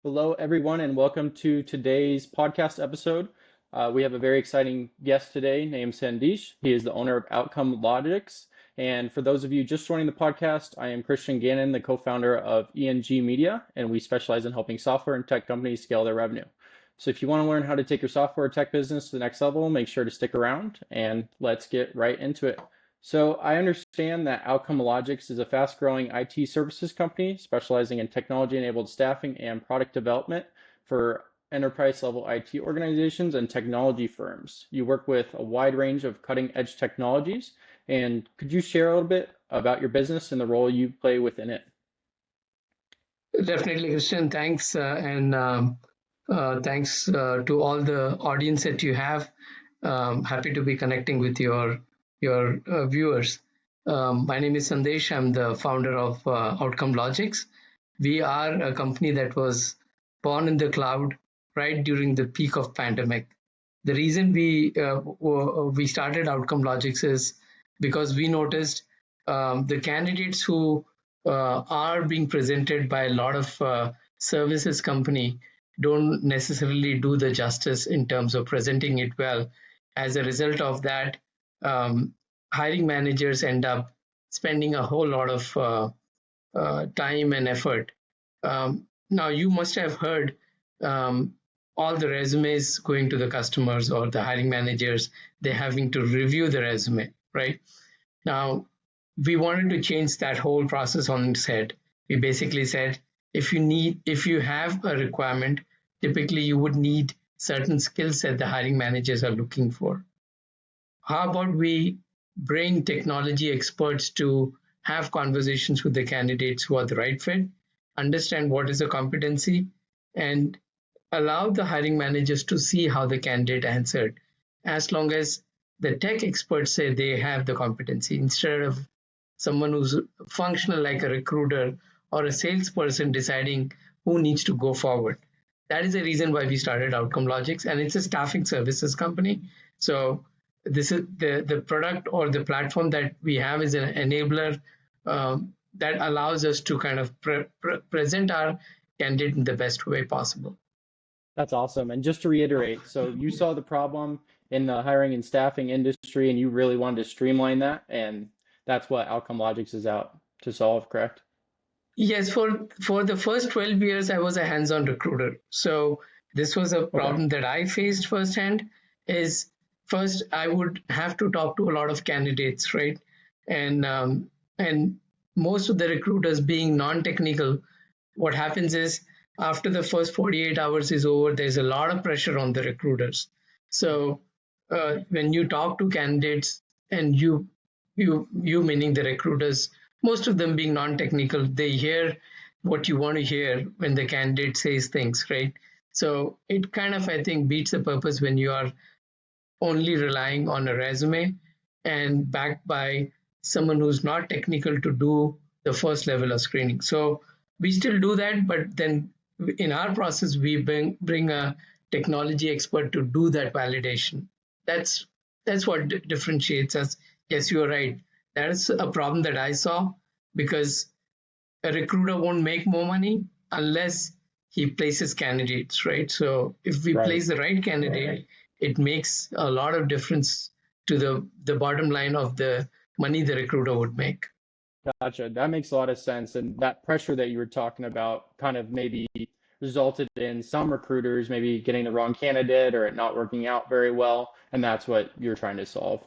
Hello, everyone, and welcome to today's podcast episode. We have a very exciting guest today named Sandesh. He is the owner of Outcome Logix. And for those of you just joining the podcast, I am Christian Gannon, the co-founder of E.N.G Media, and we specialize in helping software and tech companies scale their revenue. So if you want to learn how to take your software or tech business to the next level, make sure to stick around and let's get right into it. So I understand that Outcome Logix is a fast-growing IT services company specializing in technology-enabled staffing and product development for enterprise-level IT organizations and technology firms. You work with a wide range of cutting-edge technologies, and could you share a little bit about your business and the role you play within it? Definitely, Christian. Thanks, and thanks to all the audience that you have. Happy to be connecting with your viewers. My name is Sandesh. I'm the founder of Outcome Logix. We are a company that was born in the cloud right during the peak of pandemic. The reason we started Outcome Logix is because we noticed the candidates who are being presented by a lot of services company don't necessarily do the justice in terms of presenting it well. As a result of that, hiring managers end up spending a whole lot of time and effort. Now, you must have heard all the resumes going to the customers or the hiring managers, they're having to review the resume, right? Now, we wanted to change that whole process on its head. We basically said, if you have a requirement, typically you would need certain skills that the hiring managers are looking for. How about we bring technology experts to have conversations with the candidates who are the right fit, understand what is the competency, and allow the hiring managers to see how the candidate answered, as long as the tech experts say they have the competency, instead of someone who's functional like a recruiter or a salesperson deciding who needs to go forward. That is the reason why we started Outcome Logix, and it's a staffing services company. So this is the product or the platform that we have is an enabler that allows us to kind of present our candidate in the best way possible. That's awesome. And just to reiterate, so you saw the problem in the hiring and staffing industry, and you really wanted to streamline that, and that's what Outcome Logix is out to solve, correct? Yes, for the first 12 years, I was a hands-on recruiter. So this was a problem that I faced firsthand. Is first I would have to talk to a lot of candidates, right? And most of the recruiters being non-technical, what happens is after the first 48 hours is over, there's a lot of pressure on the recruiters. So when you talk to candidates and you meaning the recruiters, most of them being non-technical, they hear what you want to hear when the candidate says things, right? So it kind of, I think, beats the purpose when you are only relying on a resume and backed by someone who's not technical to do the first level of screening. So we still do that, but then in our process, we bring a technology expert to do that validation. That's what differentiates us. Yes, you're right. That is a problem that I saw, because a recruiter won't make more money unless he places candidates, right? So if we place the right candidate, it makes a lot of difference to the bottom line of the money the recruiter would make. Gotcha. That makes a lot of sense. And that pressure that you were talking about kind of maybe resulted in some recruiters maybe getting the wrong candidate or it not working out very well. And that's what you're trying to solve.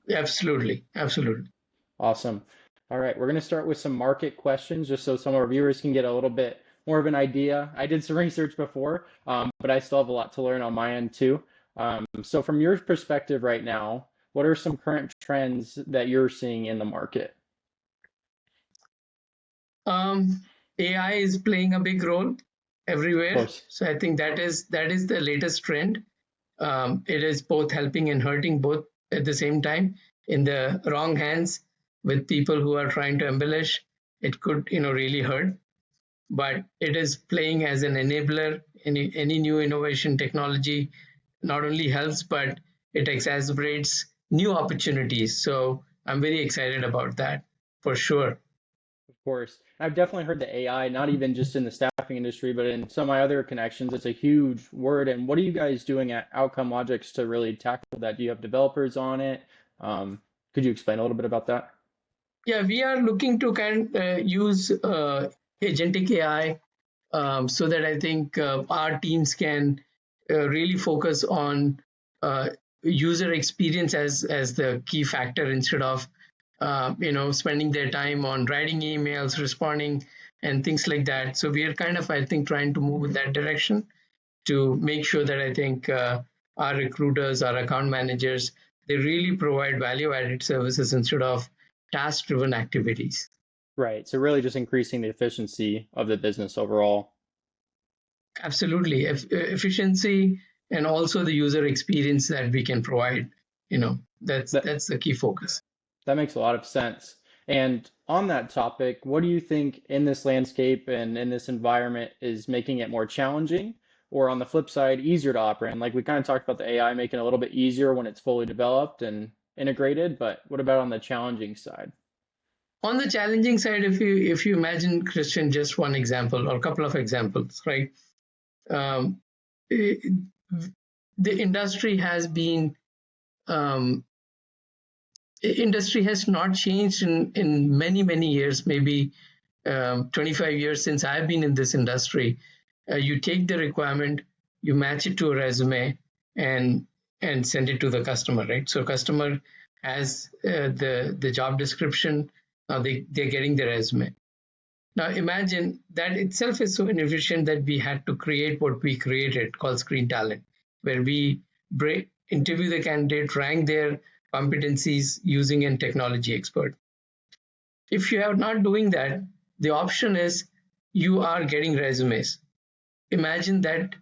Absolutely. Absolutely. Awesome. All right. We're going to start with some market questions just so some of our viewers can get a little bit more of an idea. I did some research before, but I still have a lot to learn on my end too. So from your perspective right now, what are some current trends that you're seeing in the market? AI is playing a big role Of everywhere. course. So I think that is the latest trend. It is both helping and hurting both at the same time. In the wrong hands with people who are trying to embellish, it could really hurt. But it is playing as an enabler. Any new innovation technology not only helps, but it exacerbates new opportunities. So I'm very excited about that for sure. Of course. I've definitely heard the AI, not even just in the staffing staffing industry, but in some of my other connections, it's a huge word. And what are you guys doing at Outcome Logix to really tackle that? Do you have developers on it? Could you explain a little bit about that? Yeah, we are looking to use agentic AI, so that I think our teams can really focus on uh, user experience as the key factor, instead of spending their time on writing emails, responding, and things like that. So we are kind of, I think, trying to move in that direction to make sure that I think our recruiters, our account managers, they really provide value added services instead of task driven activities. Right. So really just increasing the efficiency of the business overall. Absolutely. Efficiency, and also the user experience that we can provide. That That's the key focus. that makes a lot of sense. And on that topic, what do you think in this landscape and in this environment is making it more challenging, or on the flip side, easier to operate in? Like we kind of talked about the AI making it a little bit easier when it's fully developed and integrated, but what about on the challenging side? On the challenging side, if you imagine, Christian, just one example or a couple of examples, right? Um, eh, the um, industry has not changed in many years, maybe 25 years since I've been in this industry. You take the requirement, you match it to a resume, and send it to the customer, right? So customer has the job description. Now they're getting the resume. Now imagine that itself is so inefficient that we had to create what we created called Screen Talent, where we interview the candidate, rank their competencies using a technology expert. If you are not doing that, the option is you are getting resumes. Imagine that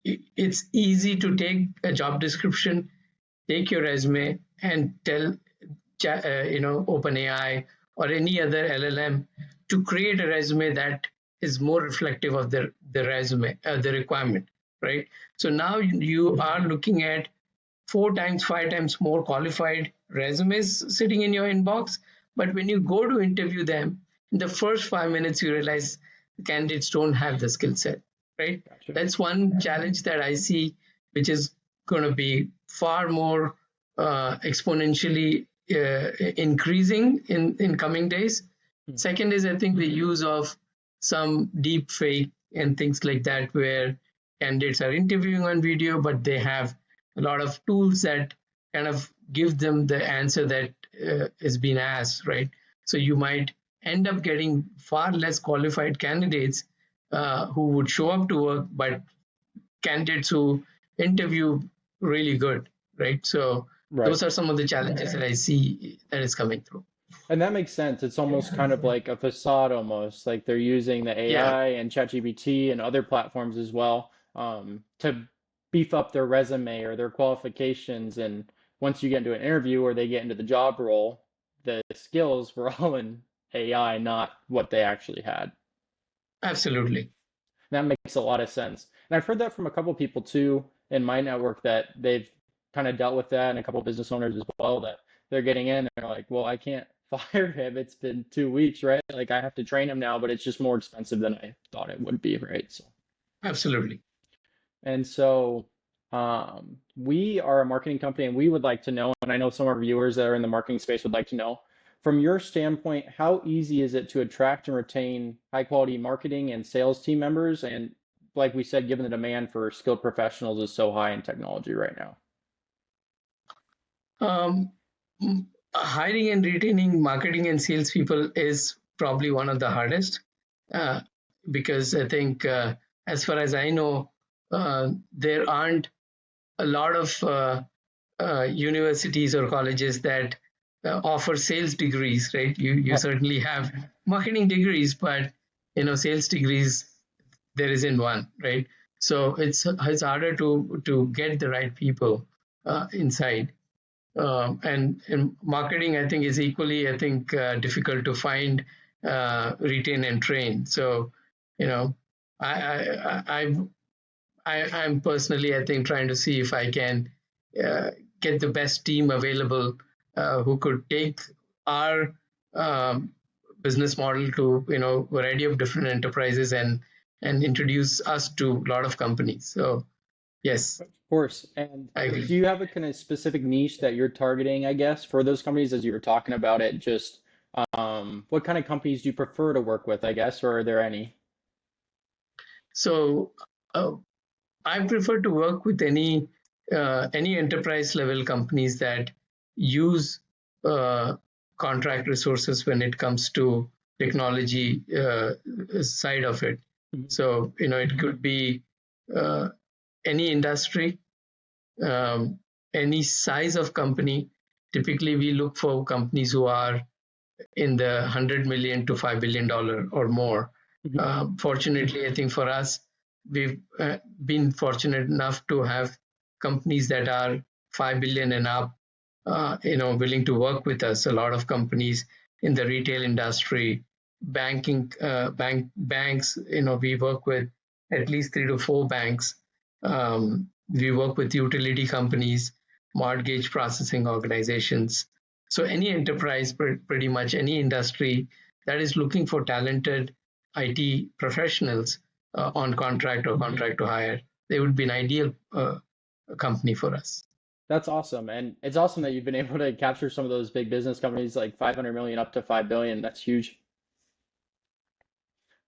it's easy to take a job description, take your resume, and tell OpenAI or any other LLM to create a resume that is more reflective of the resume, the requirement, right? So now you are looking at 4 times, 5 times more qualified resumes sitting in your inbox. But when you go to interview them, in the first 5 minutes, you realize the candidates don't have the skill set, right? Gotcha. That's one challenge that I see, which is going to be far more exponentially increasing in coming days. Hmm. Second is, I think, the use of some deep fake and things like that, where candidates are interviewing on video, but they have a lot of tools that kind of give them the answer that is being asked, right? So you might end up getting far less qualified candidates who would show up to work, but candidates who interview really good, right? So Right. those are some of the challenges that I see that is coming through. And that makes sense. It's almost kind of like a facade almost, like they're using the Yeah, AI and ChatGPT and other platforms as well, to beef up their resume or their qualifications. And once you get into an interview or they get into the job role, the skills were all in AI, not what they actually had. absolutely. That makes a lot of sense. And I've heard that from a couple people too in my network that they've kind of dealt with that, and a couple business owners as well, that they're getting in and they're like, well, I can't fire him. It's been 2 weeks, right? Like I have to train him now, but it's just more expensive than I thought it would be, right? So, Absolutely. and so we are a marketing company and we would like to know, and I know some of our viewers that are in the marketing space would like to know, from your standpoint, how easy is it to attract and retain high quality marketing and sales team members? And like we said, given the demand for skilled professionals is so high in technology right now. Um, Hiring and retaining marketing and sales people is probably one of the hardest, uh, because I think, as far as I know, there aren't a lot of universities or colleges that offer sales degrees, right? You certainly have marketing degrees, but sales degrees, there isn't one, right? So it's harder to get the right people inside. And marketing, I think, is equally, I think, difficult to find, retain, and train. So, you know, I'm personally, I think, trying to see if I can uh, get the best team available who could take our um, business model to variety of different enterprises, and and introduce us to a lot of companies. So yes, Of course. And I do agree. you have a kind of specific niche that you're targeting, I guess, for those companies as you were talking about it? Just what kind of companies do you prefer to work with, I guess, or are there any? So uh, I prefer to work with any enterprise level companies that use uh, contract resources when it comes to technology side of it. Mhm. So it could be uh, any industry, um, any size of company. Typically, we look for companies who are in the 100 million to $5 billion or more. Mhm. Fortunately, I think for us, we've been fortunate enough to have companies that are 5 billion and up, willing to work with us. A lot of companies in the retail industry, banking, banks. We work with at least 3 to 4 banks. We work with utility companies, mortgage processing organizations. So any enterprise, pretty much any industry that is looking for talented IT professionals on contract or contract to hire, they would be an ideal company for us. That's awesome. And it's awesome that you've been able to capture some of those big business companies like 500 million up to 5 billion. That's huge.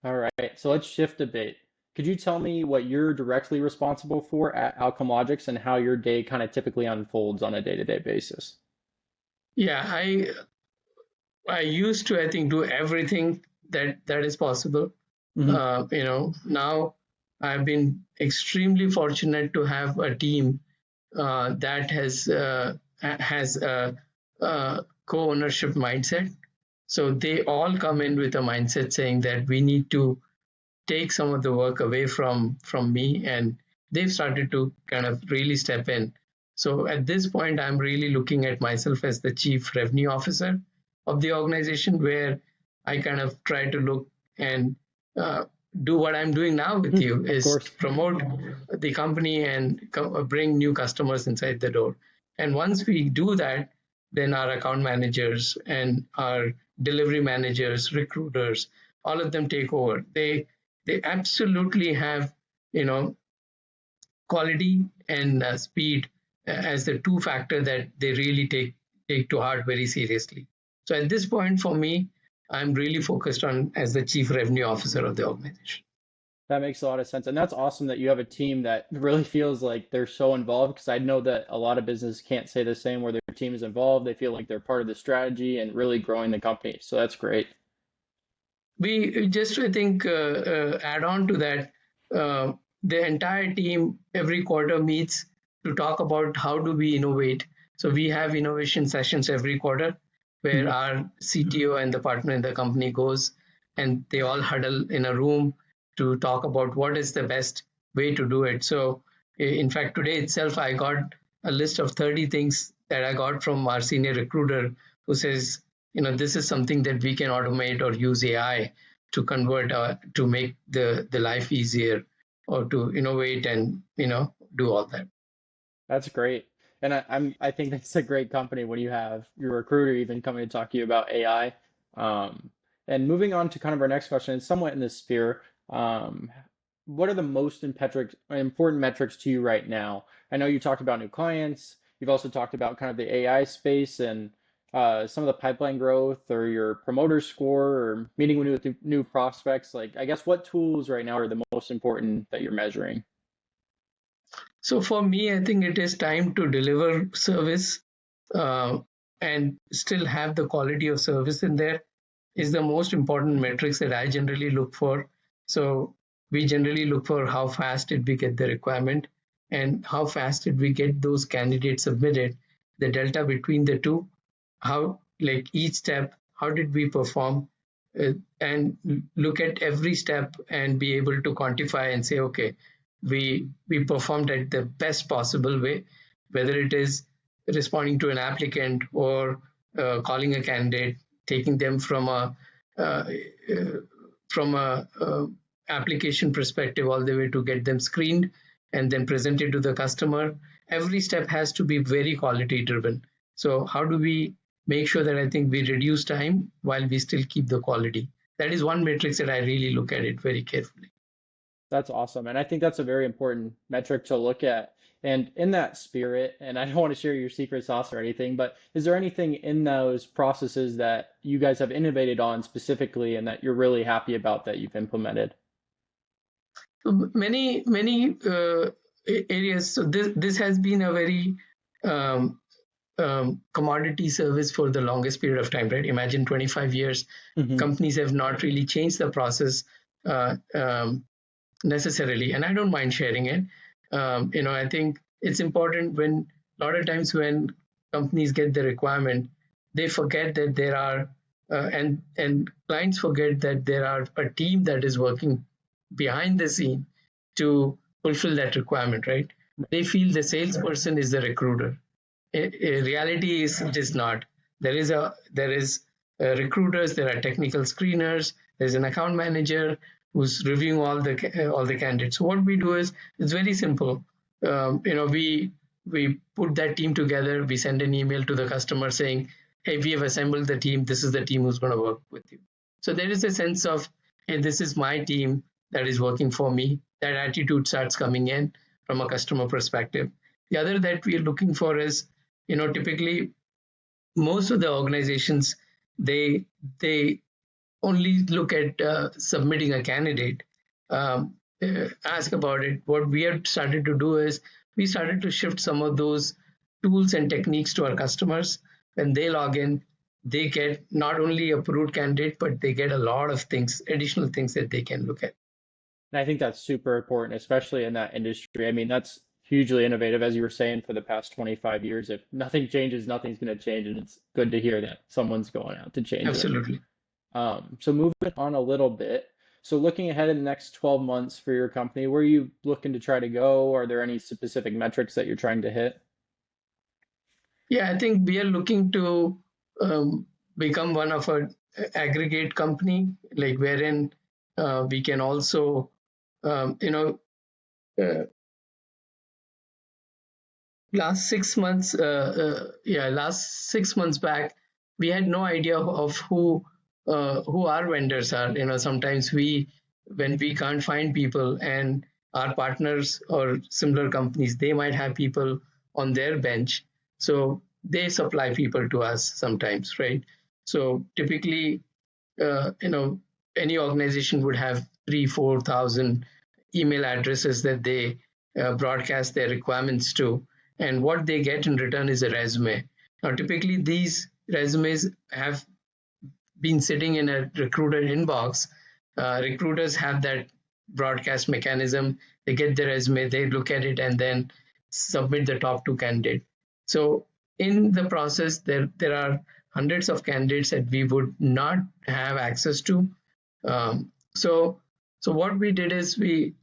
All right. So let's shift a bit. Could you tell me what you're directly responsible for at Outcome Logix and how your day kind of typically unfolds on a day-to-day basis? Yeah, I used to, I think, do everything that is possible. Hmm. Now I've been extremely fortunate to have a team that has a co-ownership mindset. So they all come in with a mindset saying that we need to take some of the work away from me, and they've started to kind of really step in. So at this point, I'm really looking at myself as the chief revenue officer of the organization, where I kind of try to look and uh, do what I'm doing now with you, Of is course. promote the company and bring new customers inside the door. And once we do that, then our account managers and our delivery managers, recruiters, all of them take over. They absolutely have, you know quality and speed as the two factor that they really take to heart very seriously. So at this point, for me, I'm really focused on as the chief revenue officer of the organization. That makes a lot of sense. And that's awesome that you have a team that really feels like they're so involved because I know that a lot of business can't say the same where their team is involved. They feel like they're part of the strategy and really growing the company. So that's great. We just, I think, add on to that. uh, the entire team every quarter meets to talk about how do we innovate. So we have innovation sessions every quarter where Mhm. our CTO and the partner in the company goes, and they all huddle in a room to talk about what is the best way to do it. So in fact, today itself I got a list of 30 things that I got from our senior recruiter, who says, this is something that we can automate or use AI to convert, to make the life easier, or to innovate and do all that. That's great. And I think that's a great company when you have your recruiter even coming to talk to you about AI. Um, and moving on to kind of our next question, it's somewhat in this sphere. Um, what are the most important metrics to you right now? I know you talked about new clients. You've also talked about kind of the AI space and some of the pipeline growth or your promoter score or meeting with new prospects. Like, I guess what tools right now are the most important that you're measuring? So for me, I think it is time to deliver service, uh, and still have the quality of service in there is the most important metrics that I generally look for. So we generally look for how fast did we get the requirement, and how fast did we get those candidates submitted, the delta between the two, how, like, each step, how did we perform, and look at every step and be able to quantify and say, okay, we performed at the best possible way, whether it is responding to an applicant or calling a candidate, taking them uh, from a application perspective all the way to get them screened and then presented to the customer. Every step has to be very quality driven. So how do we make sure that, I think, we reduce time while we still keep the quality? That is one matrix that I really look at it very carefully. That's awesome. And I think that's a very important metric to look at. And in that spirit, and I don't want to share your secret sauce or anything, but is there anything in those processes that you guys have innovated on specifically and that you're really happy about that you've implemented? So many areas. So this has been a very um, commodity service for the longest period of time, right? Imagine 25 years, Hmm. companies have not really changed the process uh, um, necessarily, and I don't mind sharing it. I think it's important when a lot of times when companies get the requirement, they forget that there are and clients forget that there are a team that is working behind the scene to fulfill that requirement, right? They feel the salesperson is the recruiter. Reality is it is not. There is recruiters, there are technical screeners, there's an account manager who's reviewing all the candidates. So what we do is it's very simple. We put that team together, we send an email to the customer saying, hey, we have assembled the team, this is the team who's going to work with you. So there is a sense of, hey, this is my team that is working for me. That attitude starts coming in from a customer perspective. The other that we are looking for is, typically most of the organizations, they only look at submitting a candidate, ask about it. What we have started to do is we started to shift some of those tools and techniques to our customers. When they log in, they get not only approved candidate, but they get a lot of things, additional things that they can look at. And I think that's super important, especially in that industry. I mean, that's hugely innovative, as you were saying, for the past 25 years. If nothing changes, nothing's going to change. And it's good to hear that someone's going out to change it. Absolutely. So moving on a little bit. So looking ahead in the next 12 months for your company, where are you looking to try to go? Are there any specific metrics that you're trying to hit? Yeah, I think we are looking to become one of a aggregate company, like wherein we can also, um, you know, uh, last 6 months back, we had no idea of who our vendors are. Sometimes when we can't find people, and our partners or similar companies, they might have people on their bench, so they supply people to us sometimes, right? So typically, uh, you know, any organization would have 3-4 thousand email addresses that they broadcast their requirements to, and what they get in return is a resume. Now, typically, these resumes have been sitting in a recruiter inbox. Recruiters have that broadcast mechanism. They get the resume, they look at it, and then submit the top two candidates. So in the process, there are hundreds of candidates that we would not have access to. So what we did is,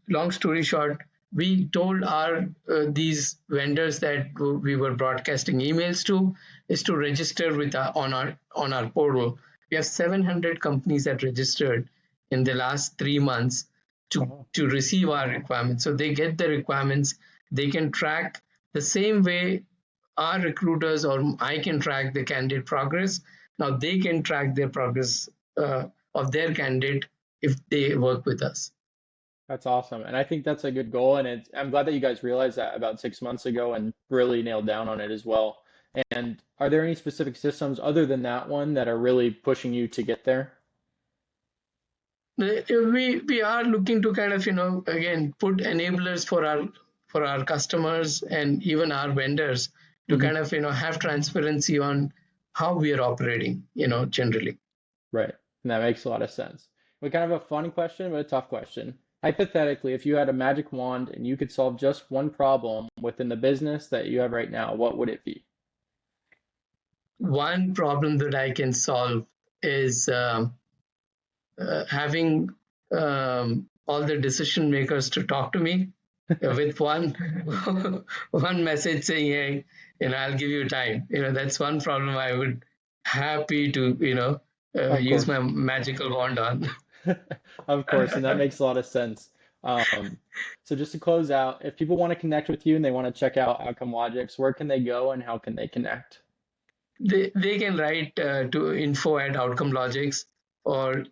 long story short, we told our these vendors that we were broadcasting emails to is to register with on our portal. We have 700 companies that registered in the last 3 months to Wow. to receive our requirements. So they get the requirements. They can track the same way our recruiters or I can track the candidate progress. Now they can track their progress of their candidate if they work with us. That's awesome. And I think that's a good goal. And I'm glad that you guys realized that about 6 months ago and really nailed down on it as well. And are there any specific systems other than that one that are really pushing you to get there? We are looking to kind of, again, put enablers for our customers and even our vendors to Hmm. kind of, have transparency on how we are operating, generally. Right. And that makes a lot of sense. We kind of a fun question, but a tough question. Hypothetically, if you had a magic wand and you could solve just one problem within the business that you have right now, what would it be? One problem that I can solve is having all the decision makers to talk to me with one one message saying, hey, I'll give you time. That's one problem I would happy to Of use my course. magical wand on. Of course, and that makes a lot of sense. Um, so just to close out, if people want to connect with you and they want to check out Outcome Logix, where can they go and how can they connect? They can write to info at Outcome Logix, or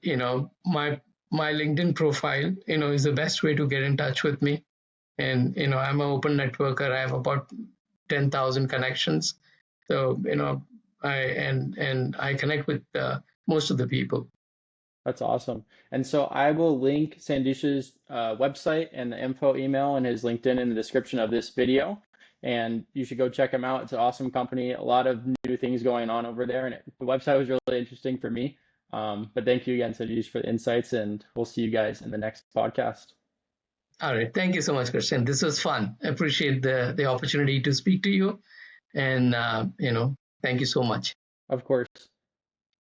my my LinkedIn profile, is the best way to get in touch with me. And I'm an open networker. I have about 10,000 connections. So I connect with most of the people. That's awesome. And so I will link Sandesh's website and the info email and his LinkedIn in the description of this video. And you should go check him out. It's an awesome company, a lot of new things going on over there. And the website was really interesting for me. But thank you again, Sandesh, for the insights. And we'll see you guys in the next podcast. All right. Thank you so much, Christian. This was fun. I appreciate the opportunity to speak to you. And, thank you so much. Of course.